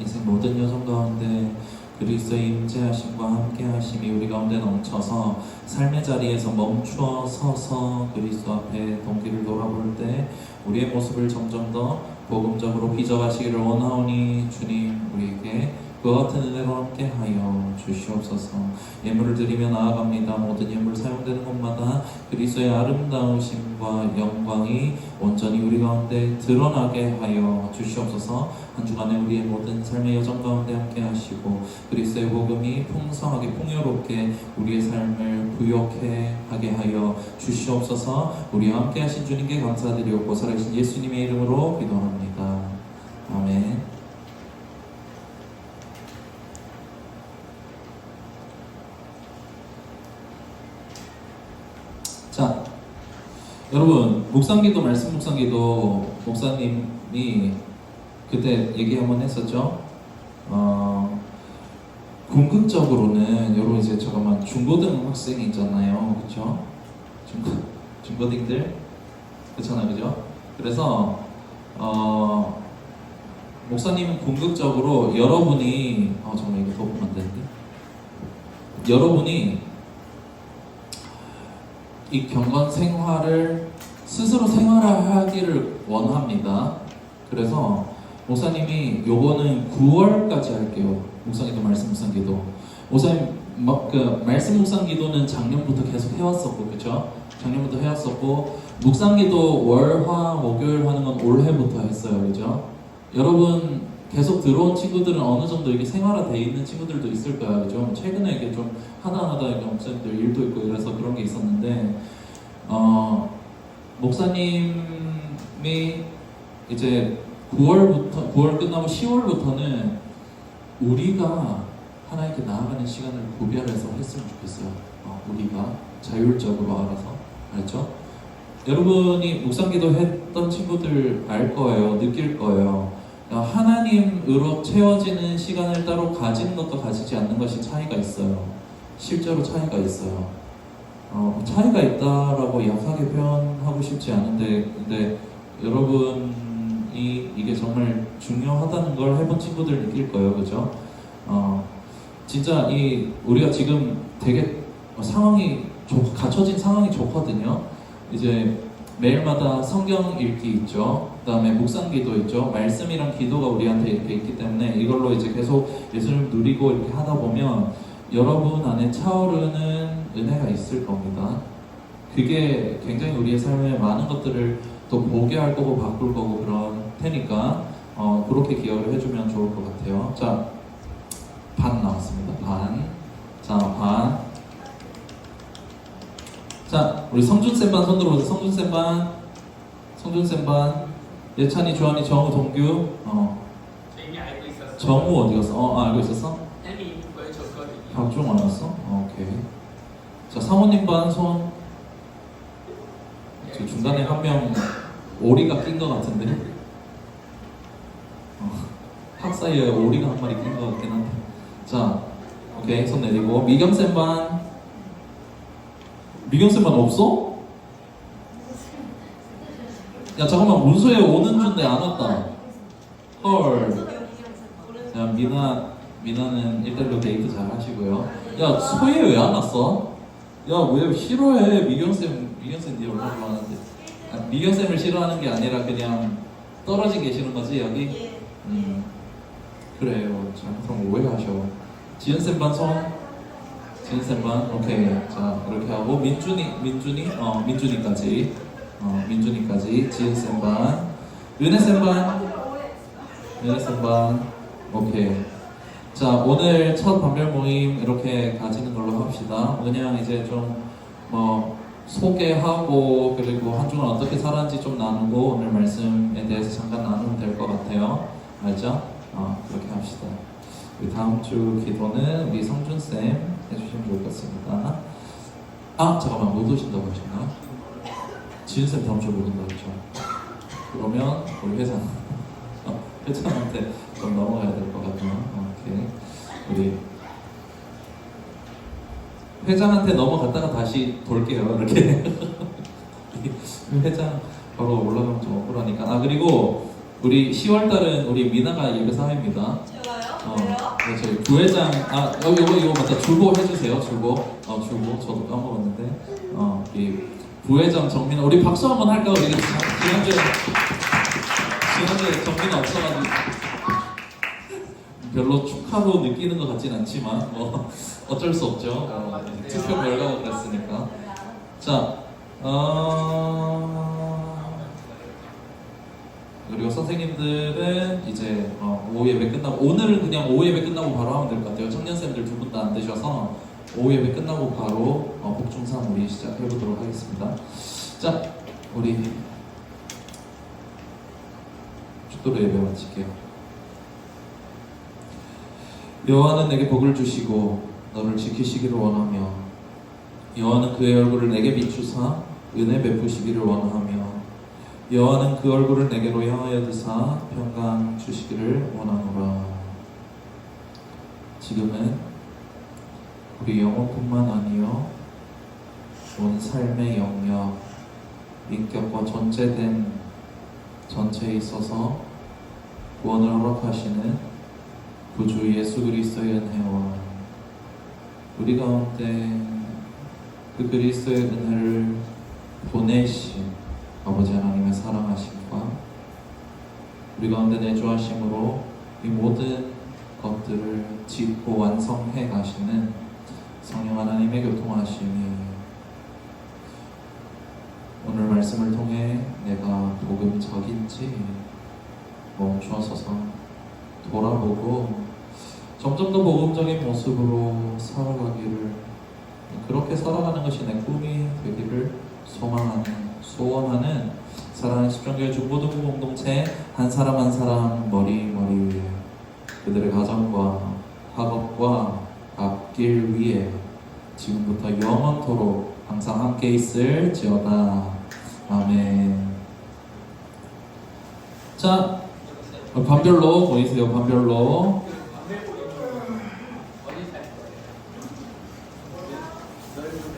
인생 모든 여정 가운데 그리스도의 임재하심과 함께하심이 우리 가운데 넘쳐서 삶의 자리에서 멈추어 서서 그리스도 앞에 동기를 돌아볼 때 우리의 모습을 점점 더 복음적으로 빚어가시기를 원하오니 주님 우리에게 그와 같은 은혜로 함께하여 주시옵소서. 예물을 드리며 나아갑니다. 모든 예물 사용되는 곳마다 그리스도의 아름다우심과 영광이 온전히 우리 가운데 드러나게 하여 주시옵소서. 한 주간에 우리의 모든 삶의 여정 가운데 함께하시고 그리스도의 복음이 풍성하게 풍요롭게 우리의 삶을 부욕해 하게 하여 주시옵소서. 우리와 함께하신 주님께 감사드리옵고 살아계신 예수님의 이름으로 기도합니다. 아멘. 자, 여러분 묵상기도 말씀 묵상기도 목사님이 그때 얘기 한번 했었죠. 궁극적으로는 여러분 이제 잠깐만 중고등 학생이 있잖아요, 그렇죠? 중고딩들 그렇잖아요, 그죠? 그래서 목사님은 궁극적으로 여러분이 정말 이거 더 보면 안 되는데 여러분이 이 경건 생활을 스스로 생활하기를 원합니다. 그래서 목사님이 요거는 9월까지 할게요. 묵상기도 말씀 묵상기도. 목사님 그 말씀 묵상기도는 작년부터 계속 해왔었고, 그렇죠? 작년부터 해왔었고 묵상기도 월화 목요일 하는 건 올해부터 했어요, 그렇죠? 여러분 계속 들어온 친구들은 어느 정도 이게 생활화돼 있는 친구들도 있을 거예요, 그죠? 최근에 이게 좀 하나하나 이렇게 목사님들 일도 있고 이래서 그런 게 있었는데, 목사님이 이제 9월 끝나고 10월부터는 우리가 하나님께 나아가는 시간을 구별해서 했으면 좋겠어요. 우리가 자율적으로 알아서, 알죠? 여러분이 묵상기도 했던 친구들 알 거예요, 느낄 거예요. 하나님으로 채워지는 시간을 따로 가지는 것과 가지지 않는 것이 차이가 있어요. 실제로 차이가 있어요. 차이가 있다라고 약하게 표현하고 싶지 않은데, 근데 여러분이 이게 정말 중요하다는 걸 해본 친구들 느낄 거예요, 그죠? 진짜 우리가 지금 되게 갖춰진 상황이 좋거든요. 이제 매일마다 성경 읽기 있죠. 그 다음에 묵상기도 있죠. 말씀이랑 기도가 우리한테 이렇게 있기 때문에 이걸로 이제 계속 예수님을 누리고 이렇게 하다 보면 여러분 안에 차오르는 은혜가 있을 겁니다. 그게 굉장히 우리의 삶에 많은 것들을 또 보게 할 거고 바꿀 거고 그런 테니까 그렇게 기여를 해주면 좋을 것 같아요. 자, 반 나왔습니다. 반. 자, 반. 자, 우리 성준쌤 반 손 들어보세요. 성준쌤 반. 성준쌤 반. 예찬이, 조한이, 정우, 동규. 이미 알고 있었어. 정우 어디 갔어? 알고 있었어? 혜미 왜 줬거든요. 박종 안 왔어? 오케이. 자, 사모님 반 손. 저 중간에 한 명 오리가 낀 것 같은데. 학 사이에 오리가 한 마리 낀 것 같긴 한데. 자, 오케이. 손 내리고. 미경쌤 반. 미경쌤 반 없어? 야, 잠깐만. 문소에 오는 줄인데 안 왔다. 헐. 자, 미나는 1대1로 데이트 잘 하시고요. 야, 소혜 왜 안 왔어? 야, 왜 싫어해? 미경쌤 니 얼마나 좋아하는데. 미경쌤을 싫어하는 게 아니라 그냥 떨어져 계시는 거지, 여기? 그래요. 자, 그럼 오해하셔. 지은쌤 반 손. 지은쌤 반. 오케이. 자, 이렇게 하고 민준이까지. 민준이까지. 지은쌤 반. 윤혜쌤 반. 윤혜쌤 반. 오케이. 자, 오늘 첫 반별 모임 이렇게 가지는 걸로 합시다. 그냥 이제 좀 소개하고 그리고 한 주간 어떻게 살았는지 좀 나누고 오늘 말씀에 대해서 잠깐 나누면 될 것 같아요. 알죠? 그렇게 합시다. 우리 다음 주 기도는 우리 성준 쌤 해주시면 좋을 것 같습니다. 아 잠깐만 못 오신다고 하셨나? 지은 쌤 다음 주에 못 온다고 했죠. 그러면 우리 회장한테 좀 넘어가야 될 것 같아요. 오케이. 우리 회장한테 넘어갔다가 다시 돌게요. 이렇게 회장 바로 올라가면 좀 억울하니까. 아 그리고 우리 10월달은 우리 미나가 예배 사회입니다. 제가요? 왜요? 네, 저희 부회장 이거 맞다. 주보 해주세요. 주보 저도 까먹었는데 이 부회장 정민아 우리 박수 한번 할까? 우리 지난주에 정민아 없어가지고 별로 축하로 느끼는 것 같진 않지만 뭐 어쩔 수 없죠. 투표 결과가 그랬으니까. 자, 그리고 선생님들은 이제 오후 예배 끝나고 오늘은 그냥 오후 예배 끝나고 바로 하면 될 것 같아요. 청년쌤들 두 분 다 안 되셔서 오후 예배 끝나고 바로 복중삼 우리 시작해 보도록 하겠습니다. 자, 우리 축도로 예배 마칠게요. 여호와는 내게 복을 주시고 너를 지키시기를 원하며 여호와는 그의 얼굴을 내게 비추사 은혜 베푸시기를 원하며 여호와는 그 얼굴을 내게로 향하여 드사 평강 주시기를 원하노라. 지금은 우리 영혼뿐만 아니요 온 삶의 영역, 인격과 전체에 있어서 구원을 허락하시는 구주 예수 그리스도의 은혜와 우리 가운데 그 그리스도의 은혜를 보내신 아버지 하나님의 사랑하심과 우리 가운데 내주하심으로 이 모든 것들을 짓고 완성해 가시는 성령 하나님의 교통하심이 오늘 말씀을 통해 내가 복음적인지 멈추어서서 돌아보고 점점 더 복음적인 모습으로 살아가기를 그렇게 살아가는 것이 내 꿈이 되기를 소원하는 사랑하는 십정교회 중고등부 공동체 한 사람 한 사람 머리 위에 그들의 가정과 학업과 앞길 위에 지금부터 영원토록 항상 함께 있을지어다. 아멘. 자, 반별로 보이세요? 반별로. 어디 살 거예요? 넓은